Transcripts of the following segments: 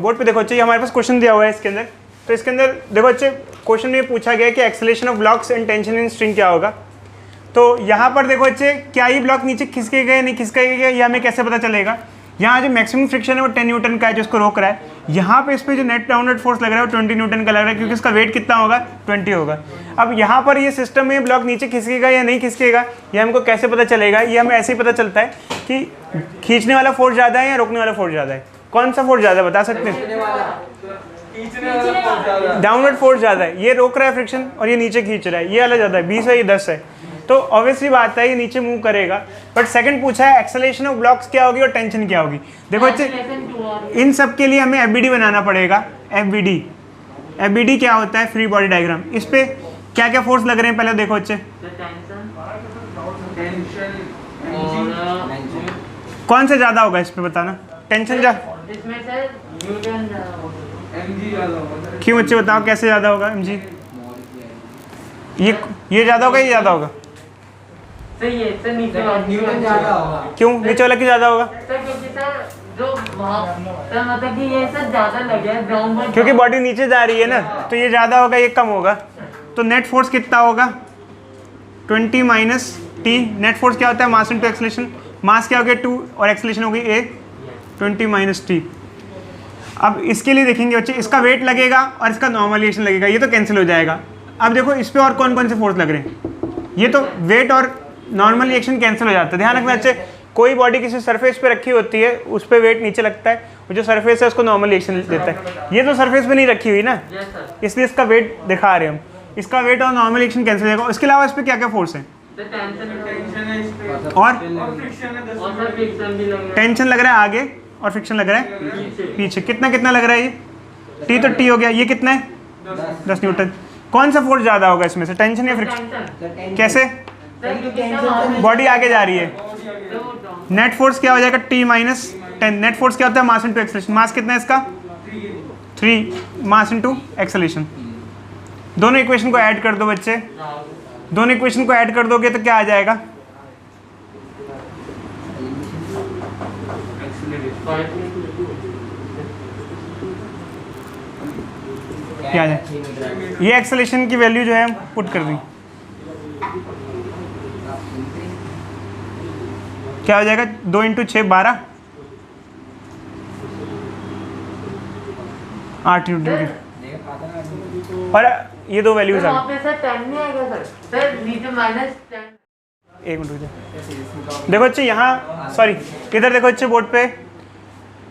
Board पे देखो बच्चे, हमारे पास क्वेश्चन दिया हुआ है इसके अंदर। तो इसके अंदर देखो बच्चे क्वेश्चन में पूछा गया है कि acceleration of blocks and tension in string क्या होगा। तो यहाँ पर देखो बच्चे, क्या ये ब्लॉक नीचे खिसके गए नहीं खिसके गए, ये हमें कैसे पता चलेगा। यहाँ जो मैक्सिमम फ्रिक्शन है वो 10 न्यूटन का है जो इसको रोक रहा है। यहाँ पे इस पे जो नेट डाउनवर्ड फोर्स लग रहा है वो 20 न्यूटन का लग रहा है, क्योंकि इसका वेट कितना होगा, 20 होगा। अब यहाँ पर ये सिस्टम में ब्लॉक नीचे खिसकेगा या नहीं खिसकेगा, ये हमको कैसे पता चलेगा। ये हमें ऐसे ही पता चलता है कि खींचने वाला फोर्स ज़्यादा है या रोकने वाला फोर्स ज़्यादा है। कौन सा फोर्स ज़्यादा बता सकते हैं? डाउनवर्ड फोर्स ज़्यादा है, ये रोक रहा है फ्रिक्शन और ये नीचे खींच रहा है, ये वाला ज़्यादा है, 20 है ये 10 है। तो ऑब्वियसली बात है ये नीचे मूव करेगा। बट सेकंड पूछा है एक्सेलरेशन ऑफ ब्लॉक्स क्या होगी और टेंशन क्या होगी। देखो बच्चे, इन सब के लिए हमें एफबीडी बनाना पड़ेगा। एफबीडी क्या होता है? Free body diagram. इस पे क्या क्या फोर्स लग रहे हैं पहले देखो बच्चे। कौन सा ज्यादा होगा इस पे बताना? टेंशन क्यों बच्चे बताओ, कैसे ज्यादा होगा? mg ये ज्यादा होगा, ये ज्यादा होगा? सही है सर, नीचे ज्यादा होगा। क्यों नीचे वाला क्यों ज्यादा होगा? सर क्योंकि सर जो सर मतलब कि ये सर ज्यादा लगे ग्राउंड, क्योंकि बॉडी नीचे जा रही है ना, तो ये ज्यादा होगा, ये कम होगा। तो नेट फोर्स कितना होगा? 20 माइनस टी। नेट फोर्स क्या होता है? मास इनटू एक्सेलरेशन। मास क्या हो गया? 2 और एक्सेलरेशन हो गई a, 20 माइनस टी। अब इसके लिए देखेंगे बच्चे, इसका वेट लगेगा और इसका नॉर्मलाइजेशन लगेगा, ये तो कैंसिल हो जाएगा। अब देखो इस पे और कौन कौन से फोर्स लग रहे हैं। ये तो वेट और नॉर्मल रिएक्शन कैंसिल हो जाता है। ध्यान रखना बच्चे, कोई बॉडी किसी सरफेस पे रखी होती है, उस पे वेट नीचे लगता है, और जो सरफेस है उसको नॉर्मल रिएक्शन देता है। ये तो सरफेस पे नहीं रखी हुई ना, इसलिए इसका वेट दिखा रहे हैं हम। इसका वेट और नॉर्मल रिएक्शन कैंसिल हो जाएगा। इसके अलावा इस पे क्या क्या फोर्स है? और टेंशन लग रहा है आगे और फ्रिक्शन लग रहा है पीछे। कितना कितना लग रहा है? ये टी तो टी हो गया। ये कितना है? 10 न्यूटन। कौन सा फोर्स ज्यादा होगा इसमें से, टेंशन या फ्रिक्शन? कैसे? बॉडी आगे जा रही है, नेट फोर्स क्या हो जाएगा? T minus 10। नेट फोर्स क्या होता है? मास इनटू एक्सेलरेशन। मास कितना है इसका? 3 मास इनटू एक्सेलरेशन। दोनों इक्वेशन को ऐड कर दो बच्चे। दोनों इक्वेशन को ऐड कर दोगे तो क्या आ जाएगा? क्या है? ये एक्सेलरेशन की वैल्यू जो है हम पुट कर दी, क्या हो जाएगा? 2 × 6 12, 8 न्यूटन की। और ये दो वैल्यूज आ गई। एक मिनट देखो बच्चे, यहाँ सॉरी इधर देखो बच्चे बोर्ड पे,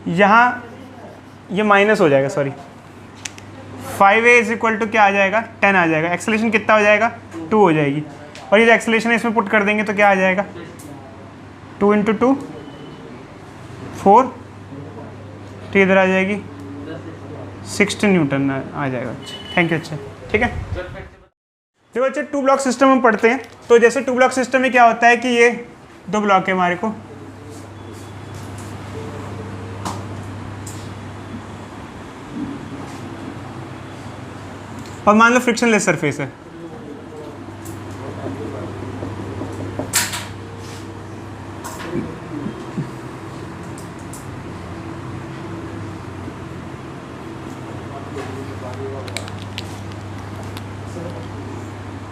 यहाँ ये माइनस हो जाएगा, सॉरी 5a = क्या आ जाएगा? 10 आ जाएगा। एक्सेलरेशन कितना हो जाएगा? 2 हो जाएगी। और ये जो एक्सेलरेशन है इसमें पुट कर देंगे तो क्या आ जाएगा? 2 × 2 4, तो इधर आ जाएगी 16 न्यूटन आ जाएगा। Thank you. अच्छा ठीक है। देखो बच्चे, 2 ब्लॉक सिस्टम हम पढ़ते हैं। तो जैसे 2 ब्लॉक सिस्टम में क्या होता है कि ये 2 ब्लॉक है हमारे को, और मान लो फ्रिक्शनलेस सरफेस है।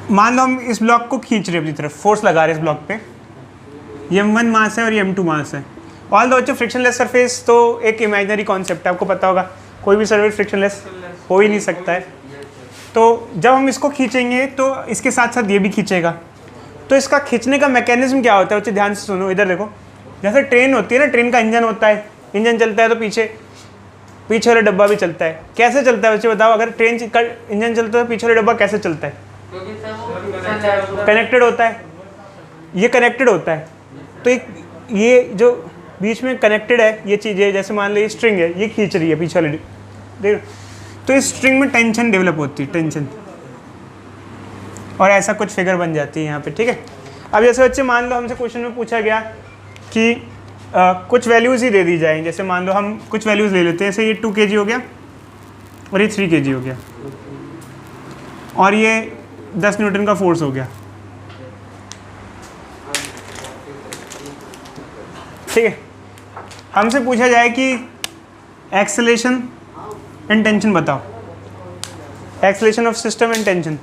मान लो हम इस ब्लॉक को खींच रहे हैं अपनी तरफ, फोर्स लगा रहे हैं इस ब्लॉक पे। ये m1 मास है और ये m2 मास है। ऑल दो बच्चों फ्रिक्शनलेस सरफेस तो एक इमेजिनरी कॉन्सेप्ट है, आपको पता होगा। कोई भी सरफेस फ्रिक्शनलेस हो ही नहीं सकता है। तो जब हम इसको खींचेंगे तो इसके साथ साथ ये भी खींचेगा। तो इसका खींचने का मैकेनिज्म क्या होता है बच्चे? ध्यान से सुनो, इधर देखो। जैसे ट्रेन होती है ना, ट्रेन का इंजन होता है, इंजन चलता है तो पीछे वाला डब्बा भी चलता है। कैसे चलता है बच्चे बताओ? अगर ट्रेन का इंजन चलता है तो पीछे वाला डब्बा कैसे चलता है? कनेक्टेड होता है, ये कनेक्टेड होता है। तो ये जो बीच में कनेक्टेड है ये चीज़ें, जैसे मान लो ये स्ट्रिंग है, ये खींच रही है पीछे वाली, देख, तो इस स्ट्रिंग में टेंशन डेवलप होती है, टेंशन, और ऐसा कुछ फिगर बन जाती है यहाँ पे। ठीक है। अब जैसे बच्चे मान लो हमसे क्वेश्चन में पूछा गया कि कुछ वैल्यूज़ ही दे दी जाए। जैसे मान लो हम कुछ वैल्यूज़ ले लेते हैं, जैसे ये 2 kg हो गया और ये 3 kg हो गया और ये 10 न्यूटन का फोर्स हो गया। ठीक है। हमसे पूछा जाए कि एक्सेलरेशन एंड टेंशन बताओ, acceleration of system and tension.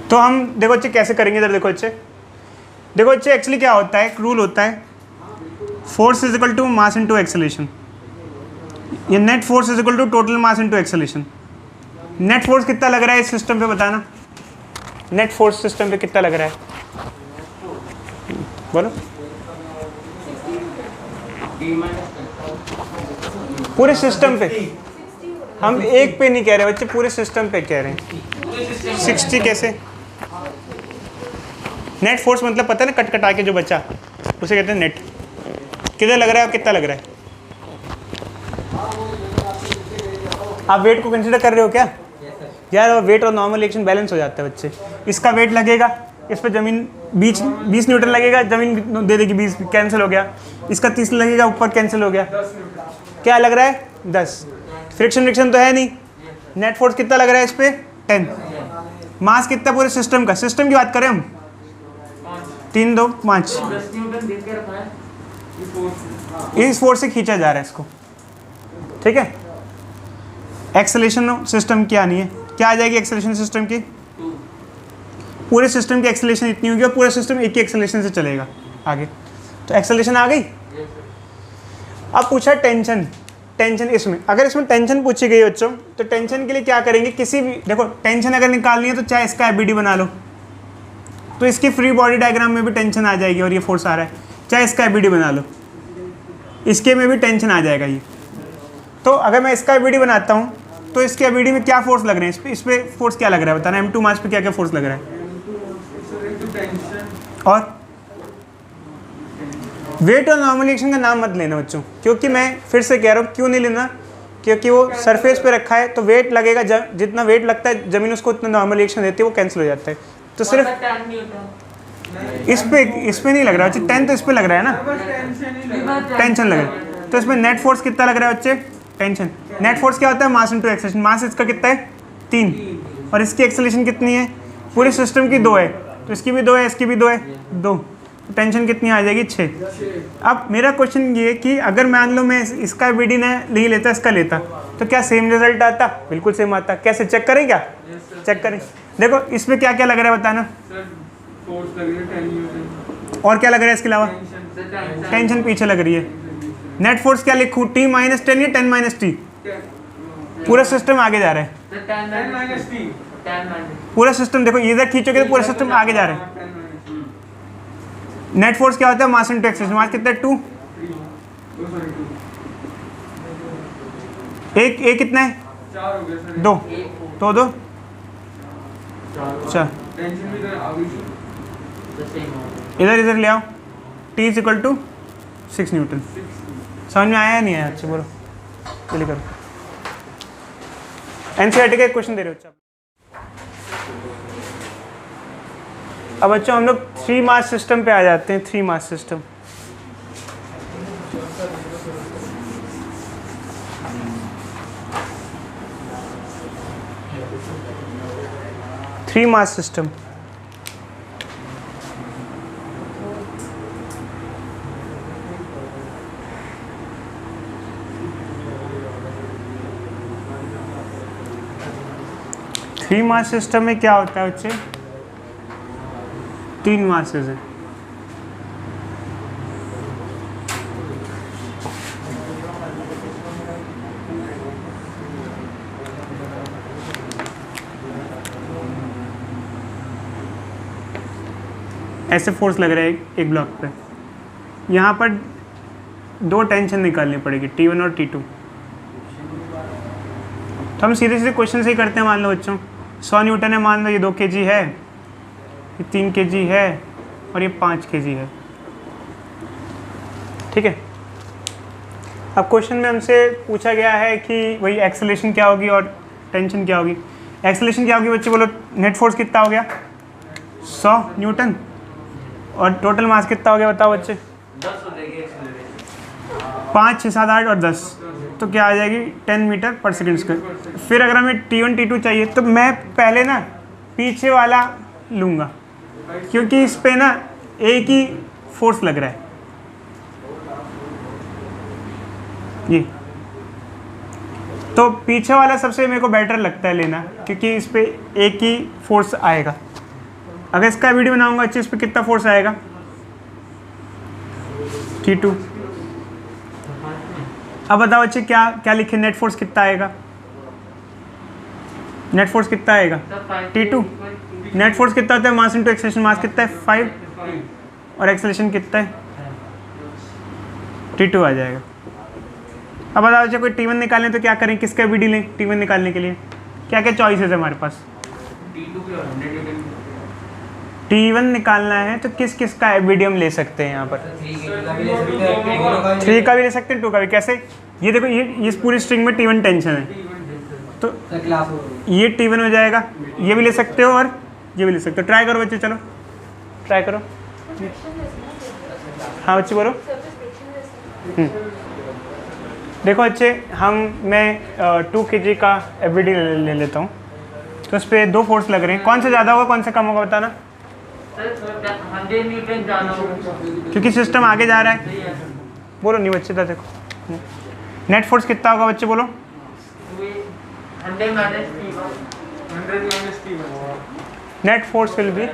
तो हम देखो बच्चे कैसे करेंगे, इधर देखो बच्चे, देखो बच्चे एक्चुअली क्या होता है, एक रूल होता है, force is equal to mass into acceleration. ये net force is equal to total mass into acceleration. Net force कितना लग रहा है इस सिस्टम पे बताना, नेट फोर्स सिस्टम पे कितना लग रहा है बोलो। पूरे सिस्टम पे, हम एक पे नहीं कह रहे बच्चे, पूरे सिस्टम पे कह रहे हैं। 60 कैसे? नेट फोर्स मतलब पता है ना, कट कटा के जो बचा उसे कहते हैं नेट। किधर लग रहा है और कितना लग रहा है? आप वेट को कंसीडर कर रहे हो क्या यार? वेट और नॉर्मल रिएक्शन बैलेंस हो जाता है बच्चे। इसका वेट लगेगा, इस पर जमीन 20 न्यूटन लगेगा, जमीन दे देगी 20, कैंसिल हो गया। इसका 30 लगेगा, ऊपर कैंसिल हो गया। क्या लग रहा है? 10। फ्रिक्शन तो है नहीं। नेट फोर्स कितना लग रहा है इस पर? 10। मास कितना पूरे सिस्टम का? सिस्टम की बात करें हम, 3 2 5। इस फोर्स से खींचा जा रहा है इसको, ठीक है। एक्सेलरेशन सिस्टम की आनी है, क्या आ जाएगी एक्सेलरेशन सिस्टम की? पूरे सिस्टम की एक्सेलरेशन इतनी होगी और पूरा सिस्टम एक ही एक्सेलरेशन से चलेगा आगे। तो एक्सेलरेशन आ गई। अब पूछा टेंशन, टेंशन इसमें, अगर इसमें टेंशन पूछी गई बच्चों, तो टेंशन के लिए क्या करेंगे, किसी भी, देखो टेंशन अगर निकालनी है तो चाहे इसका एबीडी बना लो, तो इसकी फ्री बॉडी डायग्राम में भी टेंशन आ जाएगी और ये फोर्स आ रहा है, चाहे इसका एबीडी बना लो, इसके में भी टेंशन आ जाएगा ये। तो अगर मैं इसका एबीडी बनाता हूँ तो इसके एबीडी में क्या फोर्स लग रहे हैं, इस पे फोर्स क्या लग रहा है बताना, M2 मास पे क्या क्या फोर्स लग रहा है, और वेट और नॉर्मल रिएक्शन का नाम मत लेना बच्चों, क्योंकि मैं फिर से कह रहा हूँ क्यों नहीं लेना, क्योंकि वो सरफेस पे रखा है तो वेट लगेगा, जितना वेट लगता है जमीन उसको उतना नॉर्मल रिएक्शन देती है, वो कैंसिल हो जाता है। तो सिर्फ इस पे नहीं लग रहा बच्चे, 10 तो इस पे लग रहा है ना, टेंशन लग रहा है। तो इसमें नेट फोर्स कितना लग रहा है बच्चे? टेंशन। नेट फोर्स क्या होता है? मास इनटू एक्सेलरेशन। मास इसका कितना है? 3, और इसकी एक्सेलरेशन कितनी है? पूरे सिस्टम की 2 है, तो इसकी भी 2 है, इसकी भी 2 है, 2। टेंशन कितनी आ जाएगी? 6। अब मेरा क्वेश्चन ये कि अगर मान लो मैं इसका बीडी नहीं लेता, इसका लेता, तो क्या सेम रिजल्ट आता? बिल्कुल सेम आता। कैसे चेक करें? क्या चेक करें? देखो इसमें क्या क्या लग रहा है बताना, और क्या लग रहा है इसके अलावा? टेंशन पीछे लग रही है। नेट फोर्स क्या लिखूं, T - 10 या 10 - T? पूरा सिस्टम आगे जा रहा है, पूरा सिस्टम देखो इधर खींचोगे तो पूरा सिस्टम आगे जा रहा है। नेट फोर्स क्या होता है? मास इनटू एक्सेलरेशन। मास कितना है? 2। एक कितना है? 2 तो 2 4। इधर ले आओ, T = 6 न्यूटन। समझ में आया या नहीं आया? अच्छा बोलो, चलिए करो। एनसीईआरटी का एक क्वेश्चन दे रहे हो। अब बच्चों हम लोग 3 मास सिस्टम पे आ जाते हैं। 3 mass system, three mass system. Three mass system में क्या होता है बच्चे? 3 मासेस हैं। ऐसे फोर्स लग रहा है एक ब्लॉक पे, यहाँ पर 2 टेंशन निकालनी पड़ेगी, T1 और T2। तो हम सीधे सीधे क्वेश्चन से ही करते हैं। मान लो बच्चों 100 न्यूटन है, मान लो ये 2 kg है, ये 3 kg है और ये 5 kg है, ठीक है। अब क्वेश्चन में हमसे पूछा गया है कि वही एक्सेलरेशन क्या होगी और टेंशन क्या होगी। एक्सेलरेशन क्या होगी बच्चे बोलो? नेट फोर्स कितना हो गया? 100 न्यूटन, और टोटल मास कितना हो गया बताओ बच्चे? 10 हो जाएगी एक्सेलरेशन। 5 6 7 8 और 10, तो क्या आ जाएगी? 10 मीटर पर सेकंड स्क्वायर। फिर अगर हमें T1 T2 चाहिए तो मैं पहले ना पीछे वाला लूँगा क्योंकि इस पे ना एक ही फोर्स लग रहा है, ये तो पीछे वाला सबसे मेरे को बेटर लगता है लेना, क्योंकि इस पे एक ही फोर्स आएगा। अगर इसका वीडियो बनाऊंगा अच्छे, इस पे कितना फोर्स आएगा, T2। अब बताओ अच्छे क्या क्या लिखे, नेट फोर्स कितना आएगा, नेट फोर्स कितना आएगा T2। नेट फोर्स कितना होता है, मास इनटू एक्सेलरेशन, मास कितना है 5 और एक्सेलरेशन कितना है T2 आ जाएगा। अब बताओ अच्छा कोई T1 निकालें तो क्या करें, किसका वीडी लें T1 निकालने के लिए, क्या क्या चॉइसेस है हमारे पास। T1 निकालना है तो किस किस का वीडी हम ले सकते हैं यहाँ पर, 3 का भी ले सकते हैं, 2 का भी। कैसे, ये देखो ये इस पूरी स्ट्रिंग में T1 टेंशन है तो ये T1 हो जाएगा, ये भी ले सकते हो और ये भी ले सकते हो। ट्राई करो बच्चे, चलो ट्राई करो। हाँ बच्चे बोलो। देखो बच्चे मैं 2 kg का एवरीडी ले लेता हूँ, तो उस पर 2 फोर्स लग रहे हैं, कौन सा ज़्यादा होगा कौन सा कम होगा बताना। 100 न्यूटन ज़्यादा होगा क्योंकि सिस्टम आगे जा रहा है। बोलो नहीं बच्चे, तो देखो नेट फोर्स कितना होगा बच्चे बोलो। 100 minus T1। Net force will be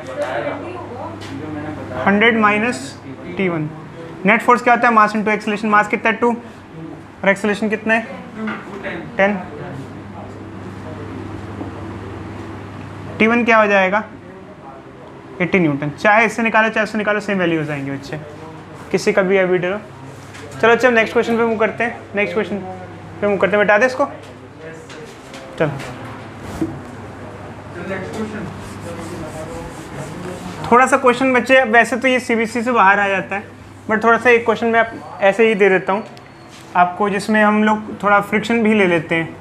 100 minus T1। Net force क्या होता है, मास इनटू एक्सेलरेशन। मास कितना है 2 और एक्सेलरेशन कितना है 10। T1 क्या हो जाएगा 80 न्यूटन। चाहे इससे निकालो चाहे उससे निकालो, सेम वैल्यू हो जाएंगे बच्चे, किसी का भी है वीडियो। चलो अच्छा नेक्स्ट क्वेश्चन पे मूव करते हैं, नेक्स्ट क्वेश्चन पे मूव करते हैं। बता दे इसको, चलो थोड़ा सा क्वेश्चन बच्चे, वैसे तो ये CBSE से बाहर आ जाता है, बट थोड़ा सा एक क्वेश्चन मैं ऐसे ही दे देता हूँ आपको, जिसमें हम लोग थोड़ा फ्रिक्शन भी ले लेते हैं,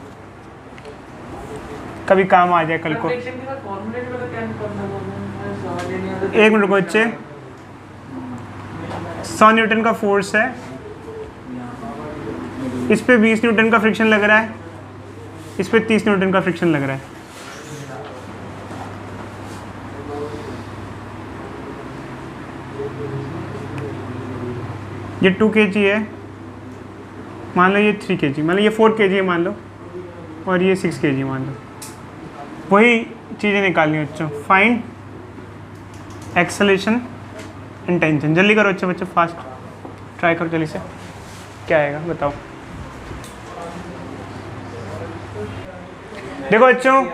कभी काम आ जाए कल को। एक मिनट बच्चे, 100 न्यूटन का फोर्स है, इस पे 20 न्यूटन का फ्रिक्शन लग रहा है, इस पे 30 न्यूटन का फ्रिक्शन लग रहा है। ये 2 kg है, मान लो ये 3 kg, मान लो ये 4 kg है मान लो, और ये 6 kg मान लो। वही चीज़ें निकालनी है बच्चों। Find acceleration and tension. जल्दी करो बच्चों, बच्चों फास्ट ट्राई करो जल्दी से, क्या आएगा बताओ। देखो बच्चों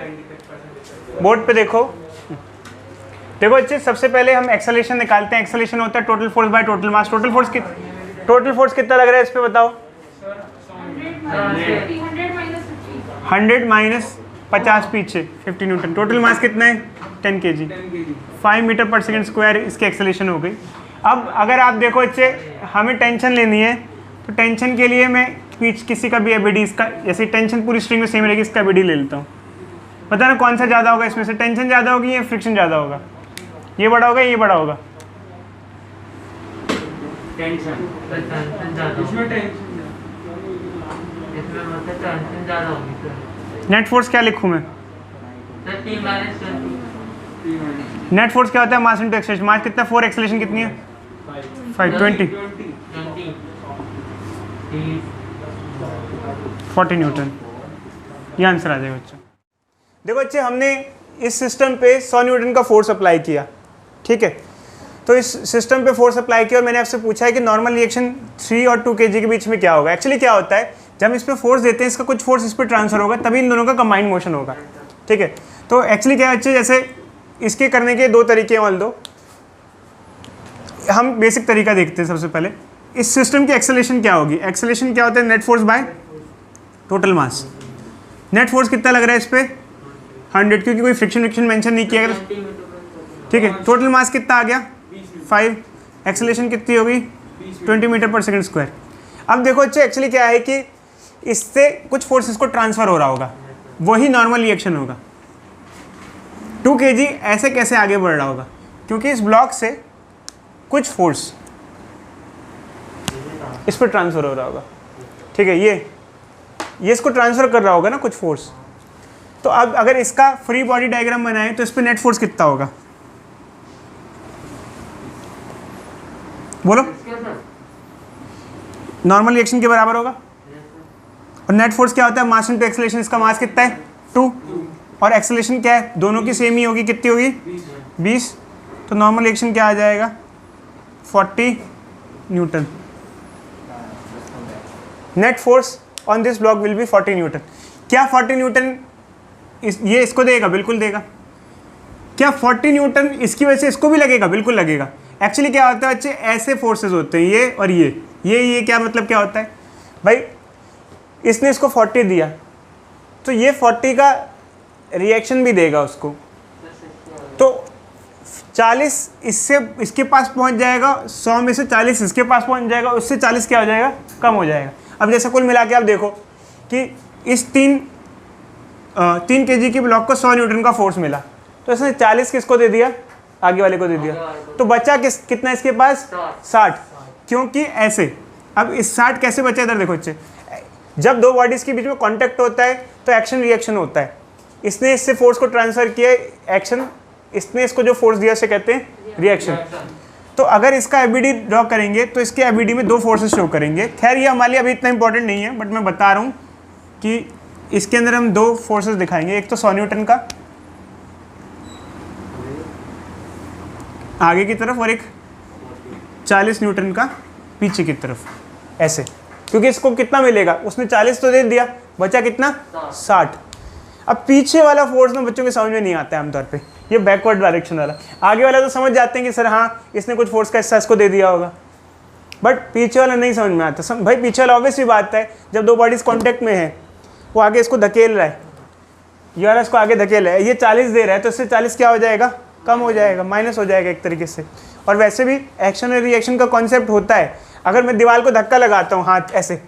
बोर्ड पे देखो, देखो बच्चे सबसे पहले हम एक्सेलरेशन निकालते हैं। एक्सेलरेशन होता है total force by total mass. Total force कितना लग रहा है इस पे बताओ। 100 माइनस 50 पीछे 50 न्यूटन। टोटल मास कितना है 10 kg। 5 मीटर पर सेकंड स्क्वायर इसकी एक्सेलरेशन हो गई। अब अगर आप देखो बच्चे हमें टेंशन लेनी है, तो टेंशन के लिए मैं किसी का भी एबीडी, इसका जैसे टेंशन पूरी स्ट्रिंग में सेम रहेगी, इसका एबीडी ले लेता हूँ। पता ना कौन सा ज़्यादा होगा इसमें से, टेंशन ज़्यादा होगी या फ्रिक्शन ज़्यादा होगा, ये बड़ा होगा ये बड़ा होगा। टेंशन ज़्यादा होगी सर। नेट फोर्स क्या लिखूँ मैं, sir T minus 20। Net force क्या होता है, मास इनटू एक्सेलरेशन। मास कितना 4, एक्सेलरेशन कितनी है 5, 20 40 न्यूटन। ये आंसर आ जाएगा बच्चों। देखो बच्चे हमने इस सिस्टम पे 100 न्यूटन का फोर्स अप्लाई किया, ठीक है। तो इस सिस्टम पे फोर्स अप्लाई किया और मैंने आपसे पूछा है कि नॉर्मल रिएक्शन 3 और 2 kg के बीच में क्या होगा। एक्चुअली क्या होता है, जब हम इस पे फोर्स देते हैं इसका कुछ फोर्स इस पर ट्रांसफर होगा, तभी इन दोनों का कंबाइंड मोशन होगा, ठीक है। तो एक्चुअली क्या बच्चे, जैसे इसके करने के 2 तरीके हैं, ऑल दो हम बेसिक तरीका देखते हैं। सबसे पहले इस सिस्टम की एक्सेलरेशन क्या होगी। एक्सेलरेशन क्या होता है, net force by total mass. Net force कितना लग रहा है इस पर 100, क्योंकि कोई फ्रिक्शन मेंशन नहीं किया गया, ठीक है। टोटल मास कितना आ गया 5, एक्सेलरेशन कितनी होगी 20 मीटर पर सेकंड स्क्वायर। अब देखो अच्छा एक्चुअली क्या है कि इससे कुछ फोर्स इसको ट्रांसफर हो रहा होगा, वही नॉर्मल रिएक्शन होगा। 2 kg ऐसे कैसे आगे बढ़ रहा होगा, क्योंकि इस ब्लॉक से कुछ फोर्स इस पर ट्रांसफर हो रहा होगा, ठीक है। ये इसको ट्रांसफर कर रहा होगा ना कुछ फोर्स। तो अब अगर इसका फ्री बॉडी डायग्राम बनाए तो इस पर नेट फोर्स कितना होगा, बोलो। नॉर्मल रिएक्शन के बराबर होगा। और नेट फोर्स क्या होता है, मास इनटू एक्सेलरेशन। इसका मास कितना है 2 और एक्सेलरेशन क्या है, दोनों की सेम ही होगी, कितनी होगी 20। तो नॉर्मल रिएक्शन क्या आ जाएगा 40 Newton. Net force on this block will be 40 Newton. क्या 40 न्यूटन ये इसको देगा, बिल्कुल देगा। क्या 40 न्यूटन इसकी वजह से इसको भी लगेगा, बिल्कुल लगेगा। एक्चुअली क्या होता है बच्चे, ऐसे फोर्सेस होते हैं ये और ये क्या मतलब क्या होता है भाई, इसने इसको 40 दिया तो ये 40 का रिएक्शन भी देगा उसको, तो 40 इससे इसके पास पहुंच जाएगा, 100 में से 40 इसके पास पहुंच जाएगा, उससे 40 क्या हो जाएगा, कम हो जाएगा। अब जैसे कुल मिला के आप देखो कि इस 3 kg की ब्लॉक को 100 न्यूटन का फोर्स मिला, तो इसने 40 किसको दे दिया, आगे वाले को दे दिया, तो बचा कितना इसके पास 60, क्योंकि ऐसे। अब इस 60 कैसे बचा, इधर देखो बच्चे, जब दो बॉडीज के बीच में कांटेक्ट होता है तो एक्शन रिएक्शन होता है। इसने इससे फोर्स को ट्रांसफर किया एक्शन, इसने इसको जो फोर्स दिया उसे कहते हैं रिएक्शन। तो अगर इसका एबीडी ड्रॉ करेंगे तो इसके एबीडी में 2 फोर्सेस शो करेंगे। खैर ये हमारे लिए अभी इतना इंपॉर्टेंट नहीं है, बट मैं बता रहा हूँ कि इसके अंदर हम 2 फोर्सेस दिखाएंगे, एक तो 100 न्यूटन का आगे की तरफ और एक 40 न्यूटन का पीछे की तरफ, ऐसे। क्योंकि इसको कितना मिलेगा, उसने 40 तो दे दिया, बचा कितना 60। अब पीछे वाला फोर्स में बच्चों के समझ में नहीं आता है आमतौर पे, ये बैकवर्ड डायरेक्शन वाला। आगे वाला तो समझ जाते हैं कि सर हाँ इसने कुछ फोर्स का हिस्सा इसको दे दिया होगा, बट पीछे वाला नहीं समझ में आता। भाई पीछे वाला ऑब्वियसली बात है, जब 2 बॉडीज कॉन्टेक्ट में है, वो आगे इसको धकेल रहा है, ये वाला इसको आगे धकेल रहा है, ये 40 दे रहा है, तो इससे 40 क्या हो जाएगा, कम हो जाएगा, माइनस हो जाएगा एक तरीके से। और वैसे भी एक्शन और रिएक्शन का कॉन्सेप्ट होता है, अगर मैं दीवार को धक्का लगाता हूँ हाथ ऐसे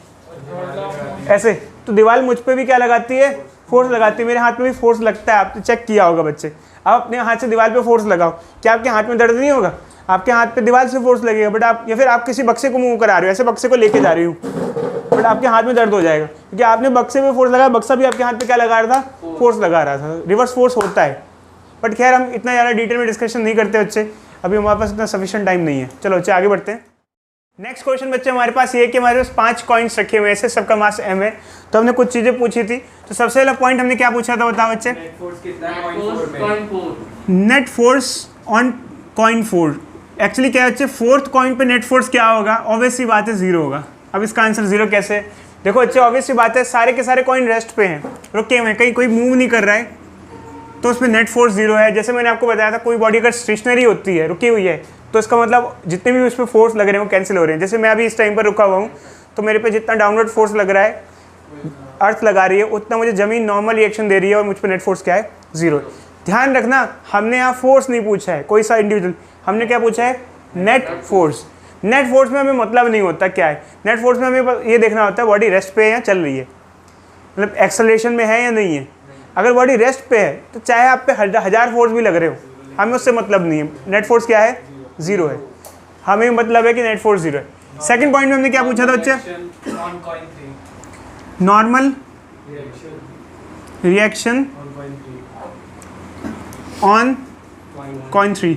ऐसे, तो दीवार मुझ पे भी क्या लगाती है, फोर्स लगाती है। मेरे हाथ में भी फोर्स लगता है, आपने चेक किया होगा बच्चे। आप अपने हाथ से दीवार पे फोर्स लगाओ, क्या आपके हाथ में दर्द नहीं होगा, आपके हाथ पे दीवार से फोर्स लगेगा, बट आप या फिर आप किसी बक्से को मूव करा रहे हो, ऐसे बक्से को लेके जा रही हूँ, बट आपके हाथ में दर्द हो जाएगा क्योंकि आपने बक्से पे फोर्स लगाया, बक्सा भी आपके हाथ पे क्या लगा रहा था, फोर्स लगा रहा था। रिवर्स फोर्स होता है, बट खैर हम इतना ज़्यादा डिटेल में डिस्कशन नहीं करते बच्चे, अभी हमारे पास इतना सफिशिएंट टाइम नहीं है। चलो बच्चे आगे बढ़ते हैं। नेक्स्ट क्वेश्चन बच्चे हमारे पास ये है कि हमारे पास 5 कॉइन्स रखे हुए हैं, ऐसे सबका मास m है। तो हमने कुछ चीज़ें पूछी थी, तो सबसे पहला पॉइंट हमने क्या पूछा था, बताओ बच्चे। Net force on coin 4। Actually क्या है बच्चे, 4th कॉइन पे नेट फोर्स क्या होगा, ऑब्वियसली बात है 0 होगा। अब इसका आंसर 0 कैसे, देखो बच्चे ऑब्वियसली बात है, सारे के सारे कॉइन रेस्ट पे हैं, रुके हुए हैं, कहीं कोई मूव नहीं कर रहा है, तो उसमें नेट फोर्स 0 है। जैसे मैंने आपको बताया था, कोई बॉडी अगर स्टेशनरी होती है, रुकी हुई है, तो इसका मतलब जितने भी उस पर फोर्स लग रहे हैं वो कैंसिल हो रहे हैं। जैसे मैं अभी इस टाइम पर रुका हुआ हूँ, तो मेरे पे जितना डाउनवर्ड फोर्स लग रहा है, अर्थ लगा रही है, उतना मुझे ज़मीन नॉर्मल रिएक्शन दे रही है, और मुझ पर नेट फोर्स क्या है, 0। ध्यान रखना, हमने यहाँ फोर्स नहीं पूछा है कोई सा इंडिविजुअल, हमने क्या पूछा है, नेट फोर्स। नेट फोर्स में हमें मतलब नहीं होता क्या है, नेट फोर्स में हमें ये देखना होता है बॉडी रेस्ट पे है या चल रही है, मतलब एक्सेलरेशन में है या नहीं है। अगर बॉडी रेस्ट पे है तो चाहे आप पे 1000 फोर्स भी लग रहे हो, हमें उससे मतलब नहीं है। नेट फोर्स क्या है, 0 है, हमें मतलब है कि नेट फोर्स 0 है। सेकंड पॉइंट में हमने क्या पूछा था बच्चे, नॉर्मल रिएक्शन ऑन कॉइन 3।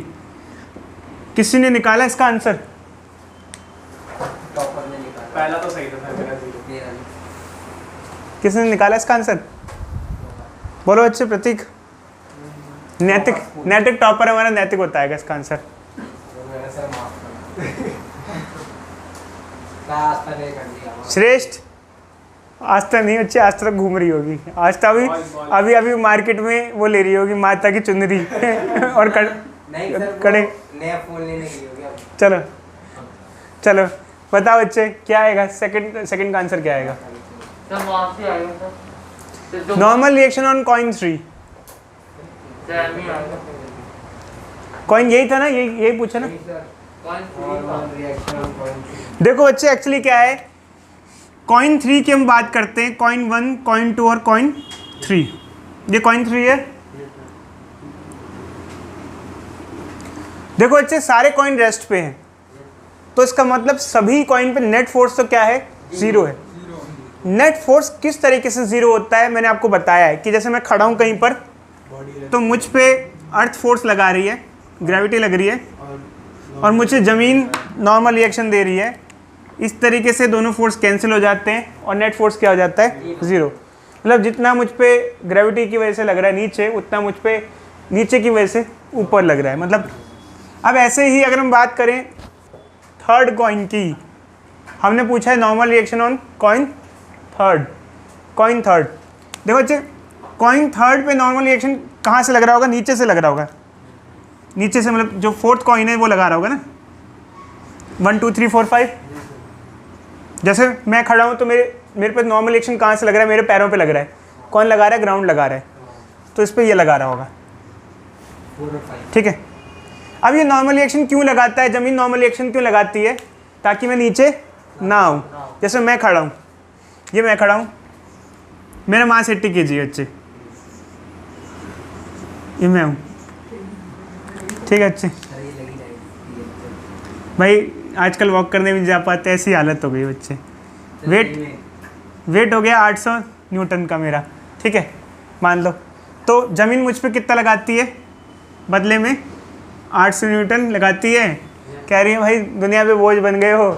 किसी ने निकाला इसका आंसर, पहला तो सही था, किसने निकाला इसका आंसर, बोलो बच्चे। प्रतीक, नैतिक टॉपर है हमारा, नैतिक बताएगा इसका आंसर। श्रेष्ठ, आस्था नहीं बच्चे, आस्था तक घूम रही होगी, आस्था अभी मार्केट में वो ले रही होगी माता की चुनरी और कड़े। चलो बताओ बच्चे क्या आएगा, सेकंड का आंसर क्या आएगा, normal reaction on coin 3। Coin यही था ना, यही पूछा ना। देखो बच्चे एक्चुअली क्या है, कॉइन 3 की हम बात करते हैं, कॉइन 1, कॉइन 2 और कॉइन 3। ये कॉइन 3 है। देखो बच्चे सारे कॉइन रेस्ट पे हैं, तो इसका मतलब सभी कॉइन पे नेट फोर्स तो क्या है, 0 है। नेट फोर्स किस तरीके से ज़ीरो होता है मैंने आपको बताया है कि जैसे मैं खड़ा हूँ कहीं पर तो मुझ पे अर्थ फोर्स लगा रही है, ग्रेविटी लग रही है, और मुझे ज़मीन नॉर्मल रिएक्शन दे रही है। इस तरीके से दोनों फोर्स कैंसिल हो जाते हैं और नेट फोर्स क्या हो जाता है? ज़ीरो। मतलब जितना मुझ पे ग्रेविटी की वजह से लग रहा है नीचे, उतना मुझ पे नीचे की वजह से ऊपर लग रहा है। मतलब अब ऐसे ही अगर हम बात करें थर्ड कॉइन की, हमने पूछा है normal reaction on coin third. देखो बच्चे, कॉइन थर्ड पे नॉर्मल रिएक्शन कहाँ से लग रहा होगा? नीचे से लग रहा होगा, नीचे से, मतलब जो फोर्थ कॉइन है वो लगा रहा होगा ना, 1 2 3 4 5। जैसे मैं खड़ा हूँ तो मेरे पे नॉर्मल रिएक्शन कहाँ से लग रहा है? मेरे पैरों पे लग रहा है। कौन लगा रहा है? ग्राउंड लगा रहा है, तो इस पर ये लगा रहा होगा। ठीक है, अब ये नॉर्मल रिएक्शन क्यों लगाता है? ज़मीन नॉर्मल रिएक्शन क्यों लगाती है? ताकि मैं नीचे ना आऊँ। जैसे मैं खड़ा हूँ, ये मैं खड़ा हूँ, मेरा मास 80 kg है बच्चे, ये मैं हूँ। ठीक है बच्चे, भाई आजकल वॉक करने भी नहीं जा पाते, ऐसी हालत हो गई बच्चे। वेट हो गया 800 न्यूटन का मेरा, ठीक है, मान लो। तो ज़मीन मुझ पे कितना लगाती है? बदले में 800 न्यूटन लगाती है। कह रही है भाई दुनिया पे बोझ बन गए हो,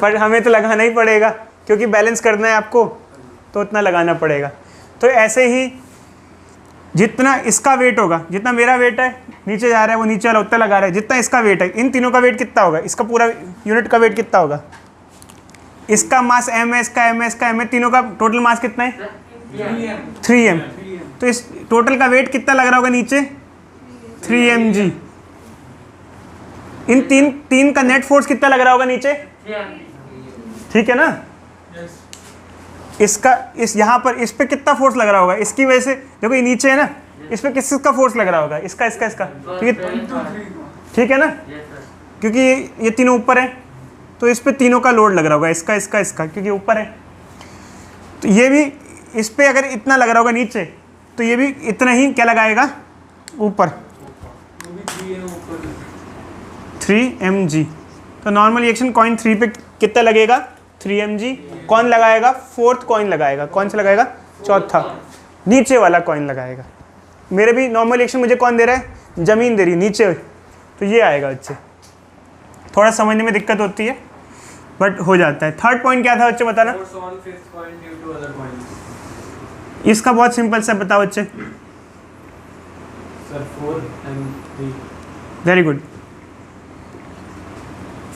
पर हमें तो लगाना ही पड़ेगा क्योंकि बैलेंस करना है आपको, तो उतना लगाना पड़ेगा। तो ऐसे ही जितना इसका वेट होगा, जितना मेरा वेट है नीचे जा रहा है वो नीचे वाला उतना लगा रहा है, जितना इसका वेट है, इन तीनों का वेट कितना होगा? इसका पूरा यूनिट का वेट कितना होगा? इसका मास m है, इसका m है, इसका m है, तीनों का टोटल मास कितना है? 3m। तो इस टोटल का वेट कितना लग रहा होगा नीचे? 3mg। इन तीन का नेट फोर्स कितना लग रहा होगा नीचे? ठीक है ना? इसका इस यहाँ पर इस पे कितना फोर्स लग रहा होगा? इसकी वजह से देखो ये नीचे है ना, इस पे किसका फोर्स लग रहा होगा? इसका। ठीक है ना? क्योंकि ये तीनों ऊपर है तो इस पे तीनों का लोड लग रहा होगा, इसका क्योंकि ऊपर है। तो ये भी इस पे अगर इतना लग रहा होगा नीचे, तो ये भी इतना ही क्या लगाएगा? ऊपर, 3mg। तो नॉर्मल रिएक्शन कॉइन 3 पे कितना लगेगा? 3mg। कौन लगाएगा? फोर्थ कॉइन लगाएगा। कौन सा लगाएगा? चौथा, नीचे वाला कॉइन लगाएगा। मेरे भी नॉर्मल रिएक्शन मुझे कौन दे रहा है? ज़मीन दे रही है नीचे, तो ये आएगा बच्चे। थोड़ा समझने में दिक्कत होती है बट हो जाता है। थर्ड पॉइंट क्या था बच्चे, बताना। इसका बहुत सिंपल सा बताओ बच्चे। Very good.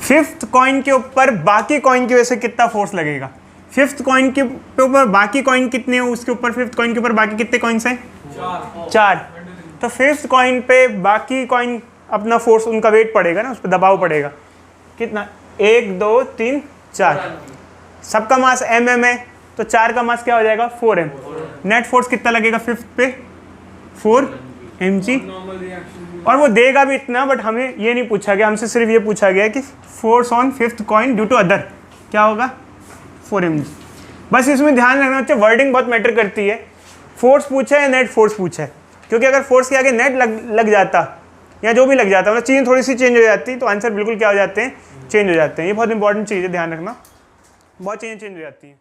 फिफ्थ कॉइन के ऊपर बाकी कॉइन की वजह से कितना फोर्स लगेगा? फिफ्थ कॉइन के ऊपर बाकी कॉइन कितने हैं? उसके ऊपर फिफ्थ कॉइन के ऊपर बाकी कितने कॉइन्स हैं? 4। तो फिफ्थ कॉइन पे बाकी कॉइन अपना फोर्स, उनका वेट पड़ेगा ना, उस पर दबाव पड़ेगा। कितना? 1 2 3 4। सबका मास mm है, तो 4 का मास क्या हो जाएगा? 4m। नेट फोर्स कितना लगेगा फिफ्थ पे? 4mg। और वो देगा भी इतना, बट हमें ये नहीं पूछा गया, हमसे सिर्फ ये पूछा गया कि force on fifth coin due to other क्या होगा? 4mg। बस इसमें ध्यान रखना चाहिए, वर्डिंग बहुत मैटर करती है। फोर्स पूछा है, नेट फोर्स पूछा है, क्योंकि अगर फोर्स के आगे नेट लग जाता या जो भी लग जाता, मतलब चीज़ें थोड़ी सी चेंज हो जाती, तो आंसर बिल्कुल क्या हो जाते हैं? चेंज हो जाते हैं। ये बहुत इंपॉर्टेंट चीज़ है, ध्यान रखना, बहुत चीज़ें चेंज हो जाती हैं।